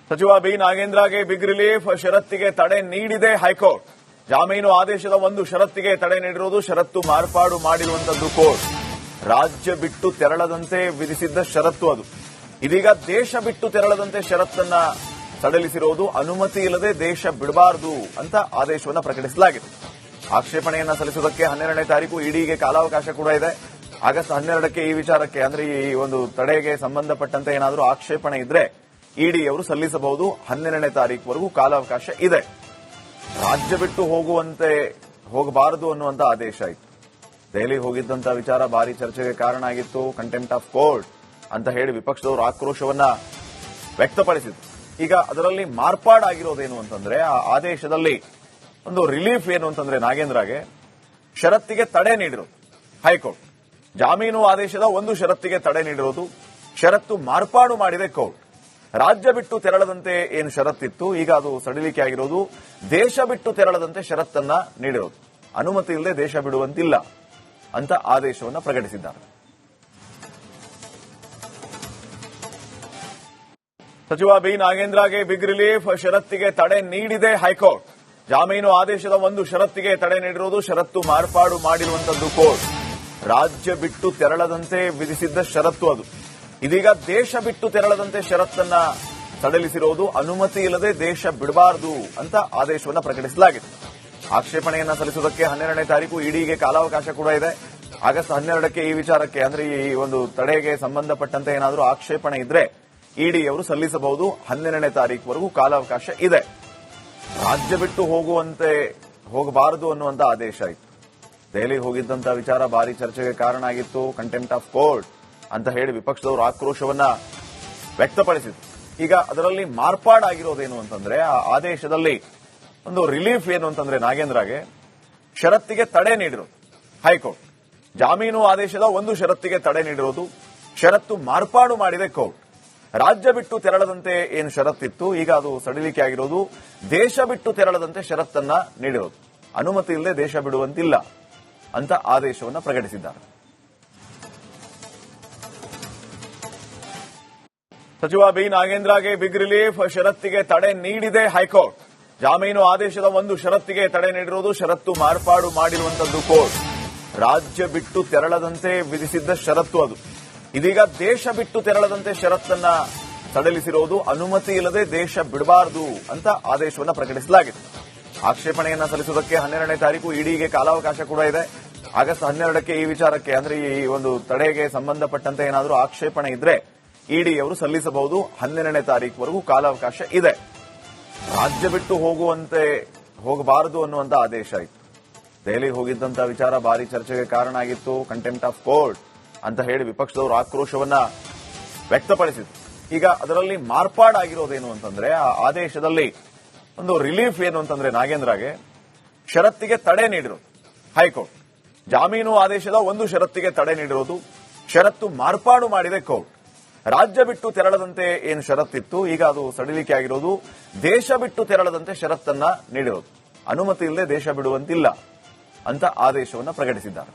ಸಚಿವ B ನಾಗೇಂದ್ರಗೆ big relief, ಷರತ್ತಿಗೆ ತಡೆ ನೀಡಿದೆ ಹೈಕೋರ್ಟ್. ಜಾಮೀನು ಆದೇಶದ ಒಂದು ಷರತ್ತಿಗೆ ತಡೆ ನೀಡಿರುವುದು, ಷರತ್ತು ಮಾರ್ಪಾಡು ಮಾಡಿರುವಂತದ್ದು ಕೋರ್ಟ್. ರಾಜ್ಯ ಬಿಟ್ಟು ತೆರಳದಂತೆ ವಿಧಿಸಿದ್ದ ಷರತ್ತು ಅದು. ಇದೀಗ ದೇಶ ಬಿಟ್ಟು ತೆರಳದಂತೆ ಷರತ್ತನ್ನ ಸಡಿಲಿಸಿರುವುದು, ಅನುಮತಿ ಇಲ್ಲದೆ ದೇಶ ಬಿಡಬಾರದು ಅಂತ ಆದೇಶವನ್ನು ಪ್ರಕಟಿಸಲಾಗಿದೆ. ಆಕ್ಷೇಪಣೆಯನ್ನ ಸಲ್ಲಿಸುವುದಕ್ಕೆ 12ನೇ ತಾರೀಕು ಇಡಿಗೆ ಕಾಲಾವಕಾಶ ಕೂಡ ಇದೆ. ಆಗಸ್ಟ್ 12ಕ್ಕೆ ಈ ವಿಚಾರಕ್ಕೆ ಅಂದ್ರೆ ಈ ಒಂದು ತಡೆಗೆ ಸಂಬಂಧಪಟ್ಟಂತೆ ಏನಾದರೂ ಆಕ್ಷೇಪಣೆ ಇದ್ರೆ ಇಡಿ ಅವರು ಸಲ್ಲಿಸಬಹುದು. 12ನೇ ತಾರೀಕುವರೆಗೂ ಕಾಲಾವಕಾಶ ಇದೆ. ರಾಜ್ಯ ಬಿಟ್ಟು ಹೋಗಬಾರದು ಅನ್ನುವಂತ ಆದೇಶ ಇತ್ತು. ದೆಹಲಿಗೆ ಹೋಗಿದ್ದಂತ ವಿಚಾರ ಭಾರಿ ಚರ್ಚೆಗೆ ಕಾರಣ ಆಗಿತ್ತು. ಕಂಟೆಂಪ್ಟ್ ಆಫ್ ಕೋರ್ಟ್ ಅಂತ ಹೇಳಿ ವಿಪಕ್ಷದವರು ಆಕ್ರೋಶವನ್ನ ವ್ಯಕ್ತಪಡಿಸಿದ್ರು. ಈಗ ಅದರಲ್ಲಿ ಮಾರ್ಪಾಡಾಗಿರೋದೇನು ಅಂತಂದ್ರೆ, ಆ ಆದೇಶದಲ್ಲಿ ಒಂದು ರಿಲೀಫ್ ಏನು ಅಂತಂದ್ರೆ, ನಾಗೇಂದ್ರಗೆ ಷರತ್ತಿಗೆ ತಡೆ ನೀಡಿರೋದು ಹೈಕೋರ್ಟ್. ಜಾಮೀನು ಆದೇಶದ ಒಂದು ಷರತ್ತಿಗೆ ತಡೆ ನೀಡಿರೋದು, ಷರತ್ತು ಮಾರ್ಪಾಡು ಮಾಡಿದೆ ಕೋರ್ಟ್. ರಾಜ್ಯ ಬಿಟ್ಟು ತೆರಳದಂತೆ ಏನು ಷರತ್ತಿತ್ತು, ಈಗ ಅದು ಸಡಿಲಿಕೆ ಆಗಿರೋದು, ದೇಶ ಬಿಟ್ಟು ತೆರಳದಂತೆ ಷರತ್ತನ್ನ ನೀಡಿರೋದು. ಅನುಮತಿ ಇಲ್ಲದೆ ದೇಶ ಬಿಡುವಂತಿಲ್ಲ ಅಂತ ಆದೇಶವನ್ನು ಪ್ರಕಟಿಸಿದ್ದಾರೆ. ಸಚಿವ ಬಿ ನಾಗೇಂದ್ರಗೆ ಬಿಗ್ ರಿಲೀಫ್, ಷರತ್ತಿಗೆ ತಡೆ ನೀಡಿದೆ ಹೈಕೋರ್ಟ್. ಜಾಮೀನು ಆದೇಶದ ಒಂದು ಷರತ್ತಿಗೆ ತಡೆ ನೀಡಿರುವುದು, ಷರತ್ತು ಮಾರ್ಪಾಡು ಮಾಡಿರುವಂತದ್ದು ಕೋರ್ಟ್. ರಾಜ್ಯ ಬಿಟ್ಟು ತೆರಳದಂತೆ ವಿಧಿಸಿದ್ದ ಷರತ್ತು ಅದು. ಇದೀಗ ದೇಶ ಬಿಟ್ಟು ತೆರಳದಂತೆ ಷರತ್ತನ್ನ ಸಡಿಲಿಸಿರುವುದು, ಅನುಮತಿ ಇಲ್ಲದೆ ದೇಶ ಬಿಡಬಾರದು ಅಂತ ಆದೇಶವನ್ನು ಪ್ರಕಟಿಸಲಾಗಿದೆ. ಆಕ್ಷೇಪಣೆಯನ್ನ ಸಲ್ಲಿಸುವುದಕ್ಕೆ 12ನೇ ತಾರೀಕು ಇಡಿಗೆ ಕಾಲಾವಕಾಶ ಕೂಡ ಇದೆ. ಆಗಸ್ಟ್ 12ಕ್ಕೆ ಈ ವಿಚಾರಕ್ಕೆ ಅಂದ್ರೆ ಈ ಒಂದು ತಡೆಗೆ ಸಂಬಂಧಪಟ್ಟಂತೆ ಏನಾದರೂ ಆಕ್ಷೇಪಣೆ ಇದ್ರೆ ಇಡಿ ಅವರು ಸಲ್ಲಿಸಬಹುದು. 12ನೇ ತಾರೀಕುವರೆಗೂ ಕಾಲಾವಕಾಶ ಇದೆ. ರಾಜ್ಯ ಬಿಟ್ಟು ಹೋಗಬಾರದು ಅನ್ನುವಂತ ಆದೇಶ ಇತ್ತು. ದೆಹಲಿಗೆ ಹೋಗಿದ್ದಂತ ವಿಚಾರ ಭಾರಿ ಚರ್ಚೆಗೆ ಕಾರಣ ಆಗಿತ್ತು. ಕಂಟೆಂಪ್ಟ್ ಆಫ್ ಕೋರ್ಟ್ ಅಂತ ಹೇಳಿ ವಿಪಕ್ಷದವರು ಆಕ್ರೋಶವನ್ನ ವ್ಯಕ್ತಪಡಿಸಿದ್ರು. ಈಗ ಅದರಲ್ಲಿ ಮಾರ್ಪಾಡಾಗಿರೋದೇನು ಅಂತಂದ್ರೆ, ಆ ಆದೇಶದಲ್ಲಿ ಒಂದು ರಿಲೀಫ್ ಏನು ಅಂತಂದ್ರೆ, ನಾಗೇಂದ್ರಗೆ ಷರತ್ತಿಗೆ ತಡೆ ನೀಡಿರೋದು ಹೈಕೋರ್ಟ್. ಜಾಮೀನು ಆದೇಶದ ಒಂದು ಷರತ್ತಿಗೆ ತಡೆ ನೀಡಿರೋದು, ಷರತ್ತು ಮಾರ್ಪಾಡು ಮಾಡಿದೆ ಕೋರ್ಟ್. ರಾಜ್ಯ ಬಿಟ್ಟು ತೆರಳದಂತೆ ಏನು ಷರತ್ತಿತ್ತು, ಈಗ ಅದು ಸಡಿಲಿಕೆ ಆಗಿರೋದು, ದೇಶ ಬಿಟ್ಟು ತೆರಳದಂತೆ ಷರತ್ತನ್ನ ನೀಡಿರೋದು. ಅನುಮತಿ ಇಲ್ಲದೆ ದೇಶ ಬಿಡುವಂತಿಲ್ಲ ಅಂತ ಆದೇಶವನ್ನು ಪ್ರಕಟಿಸಿದ್ದಾರೆ. ಸಚಿವ ಬಿ ನಾಗೇಂದ್ರಗೆ ಬಿಗ್ ರಿಲೀಫ್, ಷರತ್ತಿಗೆ ತಡೆ ನೀಡಿದೆ ಹೈಕೋರ್ಟ್. ಜಾಮೀನು ಆದೇಶದ ಒಂದು ಷರತ್ತಿಗೆ ತಡೆ ನೀಡಿರುವುದು, ಷರತ್ತು ಮಾರ್ಪಾಡು ಮಾಡಿರುವಂತದ್ದು ಕೋರ್ಟ್. ರಾಜ್ಯ ಬಿಟ್ಟು ತೆರಳದಂತೆ ವಿಧಿಸಿದ್ದ ಷರತ್ತು ಅದು. ಇದೀಗ ದೇಶ ಬಿಟ್ಟು ತೆರಳದಂತೆ ಷರತ್ತನ್ನ ಸಡಿಲಿಸಿರುವುದು, ಅನುಮತಿ ಇಲ್ಲದೆ ದೇಶ ಬಿಡಬಾರದು ಅಂತ ಆದೇಶವನ್ನು ಪ್ರಕಟಿಸಲಾಗಿದೆ. ಆಕ್ಷೇಪಣೆಯನ್ನ ಸಲ್ಲಿಸುವುದಕ್ಕೆ 12ನೇ ತಾರೀಕು ಇಡಿಗೆ ಕಾಲಾವಕಾಶ ಕೂಡ ಇದೆ. ಆಗಸ್ಟ್ 12ಕ್ಕೆ ಈ ವಿಚಾರಕ್ಕೆ ಅಂದ್ರೆ ಈ ಒಂದು ತಡೆಗೆ ಸಂಬಂಧಪಟ್ಟಂತೆ ಏನಾದರೂ ಆಕ್ಷೇಪಣೆ ಇದ್ರೆ ಇಡಿ ಅವರು ಸಲ್ಲಿಸಬಹುದು. 12ನೇ ತಾರೀಕುವರೆಗೂ ಕಾಲಾವಕಾಶ ಇದೆ. ರಾಜ್ಯ ಬಿಟ್ಟು ಹೋಗಬಾರದು ಅನ್ನುವಂತ ಆದೇಶ ಇತ್ತು. ದೆಹಲಿಗೆ ಹೋಗಿದ್ದಂತ ವಿಚಾರ ಭಾರಿ ಚರ್ಚೆಗೆ ಕಾರಣ ಆಗಿತ್ತು. ಕಂಟೆಂಪ್ಟ್ ಆಫ್ ಕೋರ್ಟ್ ಅಂತ ಹೇಳಿ ವಿಪಕ್ಷದವರು ಆಕ್ರೋಶವನ್ನ ವ್ಯಕ್ತಪಡಿಸಿದ್ರು. ಈಗ ಅದರಲ್ಲಿ ಮಾರ್ಪಾಡಾಗಿರೋದೇನು ಅಂತಂದ್ರೆ, ಆ ಆದೇಶದಲ್ಲಿ ಒಂದು ರಿಲೀಫ್ ಏನು ಅಂತಂದ್ರೆ, ನಾಗೇಂದ್ರಗೆ ಷರತ್ತಿಗೆ ತಡೆ ನೀಡಿರೋದು ಹೈಕೋರ್ಟ್. ಜಾಮೀನು ಆದೇಶದ ಒಂದು ಷರತ್ತಿಗೆ ತಡೆ ನೀಡಿರೋದು, ಷರತ್ತು ಮಾರ್ಪಾಡು ಮಾಡಿದೆ ಕೋರ್ಟ್. ರಾಜ್ಯ ಬಿಟ್ಟು ತೆರಳದಂತೆ ಏನು ಷರತ್ತಿತ್ತು, ಈಗ ಅದು ಸಡಿಲಿಕೆ ಆಗಿರೋದು, ದೇಶ ಬಿಟ್ಟು ತೆರಳದಂತೆ ಷರತ್ತನ್ನ ನೀಡಿರೋದು. ಅನುಮತಿ ಇಲ್ಲದೆ ದೇಶ ಬಿಡುವಂತಿಲ್ಲ ಅಂತ ಆದೇಶವನ್ನು ಪ್ರಕಟಿಸಿದ್ದಾರೆ.